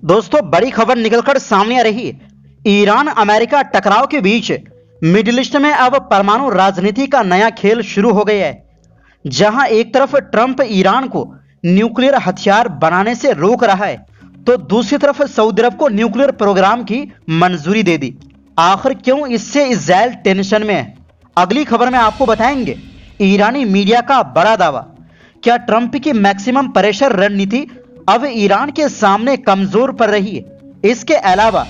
दोस्तों, बड़ी खबर निकलकर सामने आ रही है। ईरान अमेरिका टकराव के बीच मिडिल ईस्ट में अब परमाणु राजनीति का नया खेल शुरू हो गया है, जहां एक तरफ ट्रंप ईरान को न्यूक्लियर हथियार बनाने से रोक रहा है, तो दूसरी तरफ सऊदी अरब को न्यूक्लियर प्रोग्राम की मंजूरी दे दी। आखिर क्यों इससे इजराइल टेंशन में है, अगली खबर में आपको बताएंगे। ईरानी मीडिया का बड़ा दावा, क्या ट्रंप की मैक्सिमम प्रेशर रणनीति अब ईरान के सामने कमजोर पड़ रही है? इसके अलावा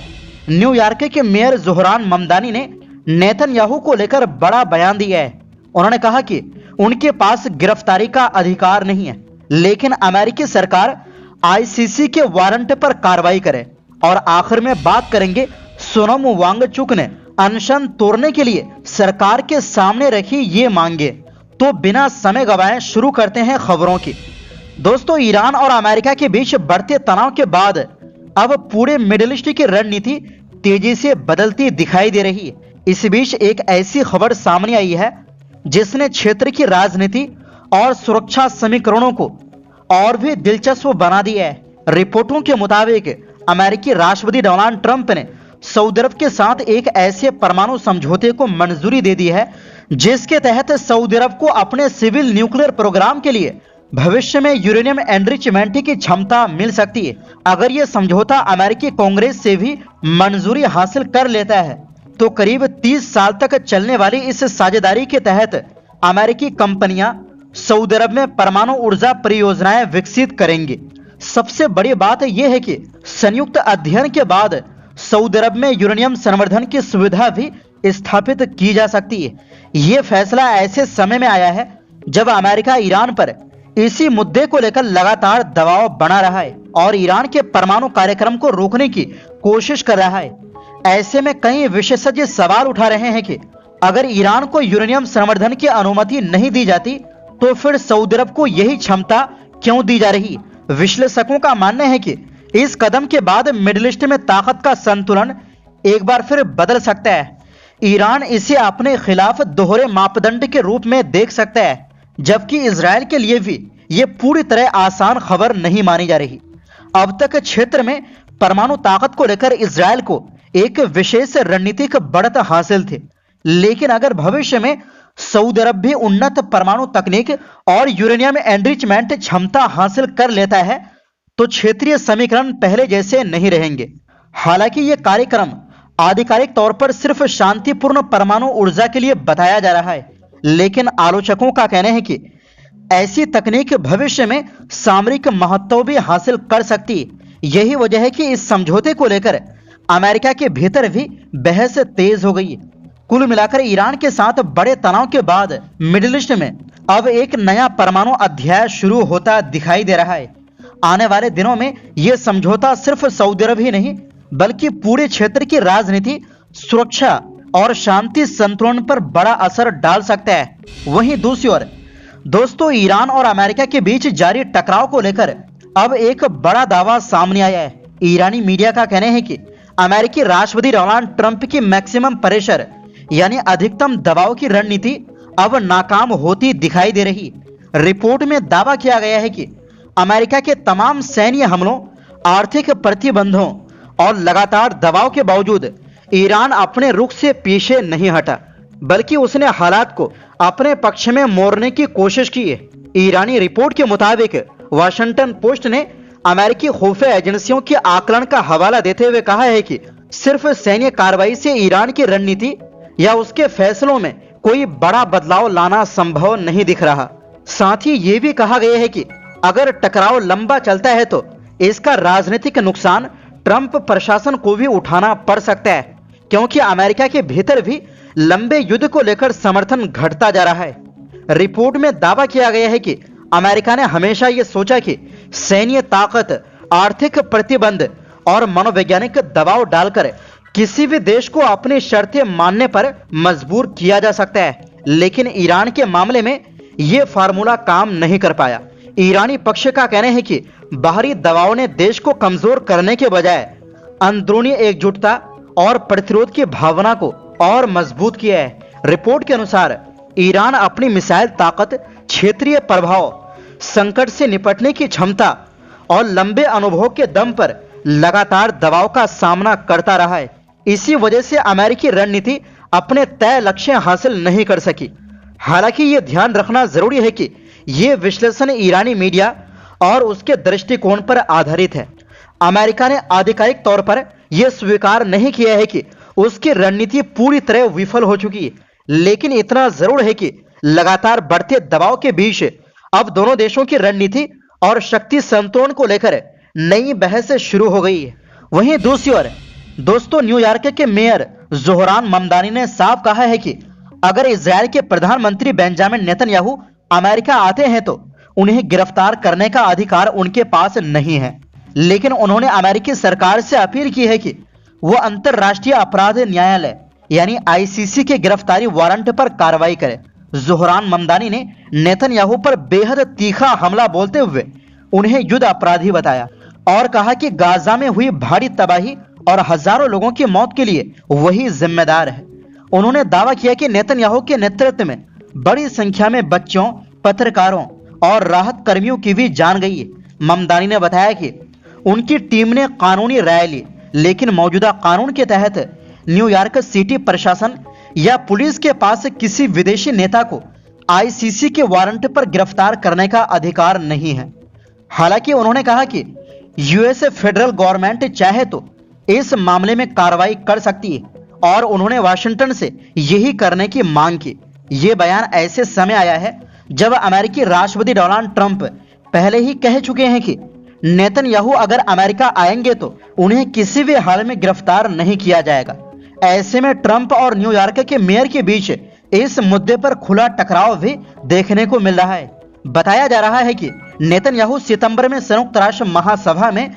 न्यूयॉर्क के मेयर जोहरान ममदानी ने नेतन्याहू को लेकर बड़ा बयान दिया है। उन्होंने कहा कि उनके पास गिरफ्तारी का अधिकार नहीं है, लेकिन अमेरिकी सरकार आईसीसी के वारंट पर कार्रवाई करे। और आखिर में बात करेंगे सोनम वांगचुक ने अनशन तोड़ने के लिए सरकार के सामने रखी ये मांगे। तो बिना समय गवाए शुरू करते हैं खबरों की। दोस्तों, ईरान और अमेरिका के बीच बढ़ते तनाव के बाद अब पूरे मिडिल ईस्ट की रणनीति तेजी से बदलती दिखाई दे रही है। इस बीच एक ऐसी खबर सामने आई है जिसने क्षेत्र की राजनीति और सुरक्षा समीकरणों को और भी दिलचस्प बना दिया है। रिपोर्टों के मुताबिक अमेरिकी राष्ट्रपति डोनाल्ड ट्रंप ने सऊदी अरब के साथ एक ऐसे परमाणु समझौते को मंजूरी दे दी है जिसके तहत सऊदी अरब को अपने सिविल न्यूक्लियर प्रोग्राम के लिए भविष्य में यूरेनियम एनरिचमेंट की क्षमता मिल सकती है। अगर यह समझौता अमेरिकी कांग्रेस से भी मंजूरी हासिल कर लेता है तो करीब 30 साल तक चलने वाली इस साझेदारी के तहत अमेरिकी कंपनियां सऊदी अरब में परमाणु ऊर्जा परियोजनाएं विकसित करेंगी। सबसे बड़ी बात यह है कि संयुक्त अध्ययन के बाद सऊदी अरब में यूरेनियम संवर्धन की सुविधा भी स्थापित की जा सकती है। यह फैसला ऐसे समय में आया है जब अमेरिका ईरान पर इसी मुद्दे को लेकर लगातार दबाव बना रहा है और ईरान के परमाणु कार्यक्रम को रोकने की कोशिश कर रहा है। ऐसे में कई विशेषज्ञ सवाल उठा रहे हैं कि अगर ईरान को यूरेनियम संवर्धन की अनुमति नहीं दी जाती तो फिर सऊदी अरब को यही क्षमता क्यों दी जा रही। विश्लेषकों का मानना है कि इस कदम के बाद मिडिल ईस्ट में ताकत का संतुलन एक बार फिर बदल सकता है। ईरान इसे अपने खिलाफ दोहरे मापदंड के रूप में देख सकता है, जबकि इजराइल के लिए भी यह पूरी तरह आसान खबर नहीं मानी जा रही। अब तक क्षेत्र में परमाणु ताकत को लेकर इजराइल को एक विशेष रणनीतिक बढ़त हासिल थी, लेकिन अगर भविष्य में सऊदी अरब भी उन्नत परमाणु तकनीक और यूरेनियम एनरिचमेंट क्षमता हासिल कर लेता है तो क्षेत्रीय समीकरण पहले जैसे नहीं रहेंगे। हालांकि यह कार्यक्रम आधिकारिक तौर पर सिर्फ शांतिपूर्ण परमाणु ऊर्जा के लिए बताया जा रहा है, लेकिन आलोचकों का कहना है कि ऐसी तकनीक भविष्य में सामरिक महत्व भी हासिल कर सकती है। यही वजह है कि इस समझौते को लेकर अमेरिका के भीतर भी बहस तेज हो गई है। कुल मिलाकर ईरान के साथ बड़े तनाव के बाद मिडिल ईस्ट में अब एक नया परमाणु अध्याय शुरू होता दिखाई दे रहा है। आने वाले दिनों में यह समझौता सिर्फ सऊदी अरब ही नहीं बल्कि पूरे क्षेत्र की राजनीति, सुरक्षा और शांति संतुलन पर बड़ा असर डाल सकता है। वहीं दूसरी ओर दोस्तों, ईरान और अमेरिका के बीच जारी टकराव को लेकर अब एक बड़ा दावा सामने आया है। ईरानी मीडिया का कहना है कि अमेरिकी राष्ट्रपति डोनाल्ड ट्रंप की मैक्सिमम प्रेशर यानी अधिकतम दबाव की रणनीति अब नाकाम होती दिखाई दे रही। रिपोर्ट में दावा किया गया है कि अमेरिका के तमाम सैन्य हमलों, आर्थिक प्रतिबंधों और लगातार दबाव के बावजूद ईरान अपने रुख से पीछे नहीं हटा, बल्कि उसने हालात को अपने पक्ष में मोड़ने की कोशिश की है। ईरानी रिपोर्ट के मुताबिक वाशिंगटन पोस्ट ने अमेरिकी खुफिया एजेंसियों के आकलन का हवाला देते हुए कहा है कि सिर्फ सैन्य कार्रवाई से ईरान की रणनीति या उसके फैसलों में कोई बड़ा बदलाव लाना संभव नहीं दिख रहा। साथ ही ये भी कहा गया है कि अगर टकराव लंबा चलता है तो इसका राजनीतिक नुकसान ट्रंप प्रशासन को भी उठाना पड़ सकता है, क्योंकि अमेरिका के भीतर भी लंबे युद्ध को लेकर समर्थन घटता जा रहा है। रिपोर्ट में दावा किया गया है कि अमेरिका ने हमेशा यह सोचा कि सैन्य ताकत, आर्थिक प्रतिबंध और मनोवैज्ञानिक दबाव डालकर किसी भी देश को अपनी शर्तें मानने पर मजबूर किया जा सकता है, लेकिन ईरान के मामले में यह फार्मूला काम नहीं कर पाया। ईरानी पक्ष का कहना है कि बाहरी दबाव ने देश को कमजोर करने के बजाय अंदरूनी एकजुटता और प्रतिरोध की भावना को और मजबूत किया है। रिपोर्ट के अनुसार ईरान अपनी मिसाइल ताकत, क्षेत्रीय प्रभाव, संकट से निपटने की क्षमता और लंबे अनुभव के दम पर लगातार दबाव का सामना करता रहा है। इसी वजह से अमेरिकी रणनीति अपने तय लक्ष्य हासिल नहीं कर सकी। हालांकि ये ध्यान रखना जरूरी है कि ये विश्लेषण ईरानी मीडिया और उसके दृष्टिकोण पर आधारित है। अमेरिका ने आधिकारिक तौर पर यह स्वीकार नहीं किया है कि उसकी रणनीति पूरी तरह विफल हो चुकी है, लेकिन इतना जरूर है कि लगातार बढ़ते दबाव के बीच अब दोनों देशों की रणनीति और शक्ति संतुलन को लेकर नई बहस शुरू हो गई है। वहीं दूसरी ओर दोस्तों, न्यूयॉर्क के मेयर जोहरान ममदानी ने साफ कहा है कि अगर इजराइल के प्रधानमंत्री बेंजामिन नेतन्याहू अमेरिका आते हैं तो उन्हें गिरफ्तार करने का अधिकार उनके पास नहीं है। लेकिन उन्होंने अमेरिकी सरकार से अपील की है कि वो अंतर्राष्ट्रीय अपराध न्यायालय यानी आईसीसी के गिरफ्तारी वारंट पर कार्रवाई करे। जोहरान ममदानी ने नेतन्याहू पर बेहद तीखा हमला बोलते हुए उन्हें युद्ध अपराधी बताया और कहा कि गाजा में हुई भारी तबाही और हजारों लोगों की मौत के लिए वही जिम्मेदार है। उन्होंने दावा किया कि नेतन्याहू के नेतृत्व में बड़ी संख्या में बच्चों, पत्रकारों और राहत कर्मियों की भी जान गई है। ममदानी ने बताया कि उनकी टीम ने कानूनी राय ली, लेकिन मौजूदा कानून के तहत न्यूयॉर्क सिटी प्रशासन या पुलिस के पास किसी विदेशी नेता को आईसीसी के वारंट पर गिरफ्तार करने का अधिकार नहीं है। हालांकि उन्होंने कहा कि यूएस फेडरल गवर्नमेंट चाहे तो इस मामले में कार्रवाई कर सकती है और उन्होंने वाशिंगटन से यही करने की मांग की। ये बयान ऐसे समय आया है जब अमेरिकी राष्ट्रपति डोनाल्ड ट्रंप पहले ही कह चुके हैं कि नेतन्याहू अगर अमेरिका आएंगे तो उन्हें किसी भी हाल में गिरफ्तार नहीं किया जाएगा। ऐसे में ट्रंप और न्यूयॉर्क के मेयर के बीच इस मुद्दे पर खुला टकराव भी देखने को मिल रहा है। बताया जा रहा है कि नेतन्याहू सितंबर में संयुक्त राष्ट्र महासभा में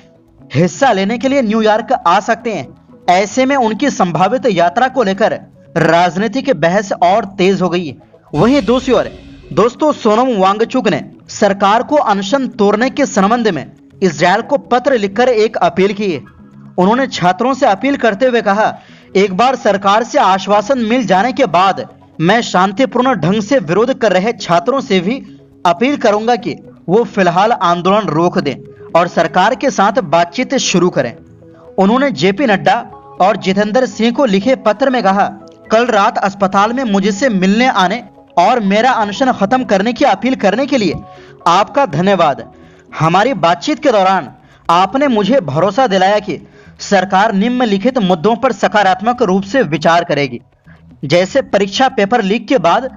हिस्सा लेने के लिए न्यूयॉर्क आ सकते हैं। ऐसे में उनकी संभावित यात्रा को लेकर राजनीतिक बहस और तेज हो गई है। वहीं दूसरी ओर दोस्तों, सोनम वांगचुक ने सरकार को अनशन तोड़ने के संबंध में इजरायल को पत्र लिखकर एक अपील की है। उन्होंने छात्रों से अपील करते हुए कहा, एक बार सरकार से आश्वासन मिल जाने के बाद मैं शांतिपूर्ण ढंग से विरोध कर रहे छात्रों से भी अपील करूंगा कि वो फिलहाल आंदोलन रोक दें और सरकार के साथ बातचीत शुरू करें। उन्होंने जेपी नड्डा और जितेंद्र सिंह को लिखे पत्र में कहा, कल रात अस्पताल में मुझसे मिलने आने और मेरा अनशन खत्म करने की अपील करने के लिए आपका धन्यवाद। हमारी बातचीत के दौरान आपने मुझे भरोसा दिलाया कि सरकार निम्नलिखित मुद्दों पर सकारात्मक रूप से विचार करेगी, जैसे परीक्षा पेपर लीक के बाद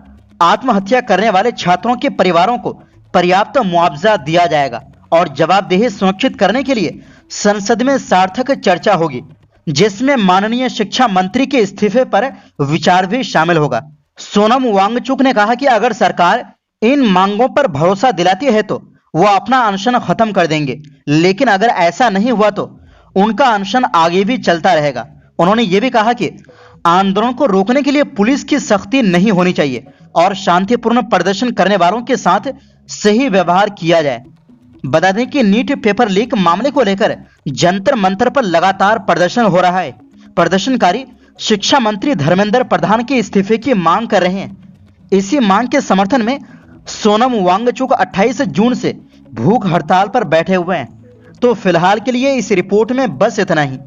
आत्महत्या करने वाले छात्रों के परिवारों को पर्याप्त मुआवजा दिया जाएगा और जवाबदेही सुनिश्चित करने के लिए संसद में सार्थक चर्चा होगी, जिसमें माननीय शिक्षा मंत्री के इस्तीफे पर विचार भी शामिल होगा। सोनम वांगचुक ने कहा कि अगर सरकार इन मांगों पर भरोसा दिलाती है तो वो अपना अनशन खत्म कर देंगे, लेकिन अगर ऐसा नहीं हुआ तो उनका अनशन आगे भी चलता रहेगा। उन्होंने ये भी कहा कि आंदोलन को रोकने के लिए पुलिस की सख्ती नहीं होनी चाहिए और शांतिपूर्ण प्रदर्शन करने वालों के साथ सही व्यवहार किया जाए। बता दें कि नीट पेपर लीक मामले को लेकर जंतर मंतर पर लगातार प्रदर्शन हो रहा है। प्रदर्शनकारी शिक्षा मंत्री धर्मेंद्र प्रधान के इस्तीफे की मांग कर रहे हैं। इसी मांग के समर्थन में सोनम वांगचुक 28 जून से भूख हड़ताल पर बैठे हुए हैं। तो फिलहाल के लिए इस रिपोर्ट में बस इतना ही।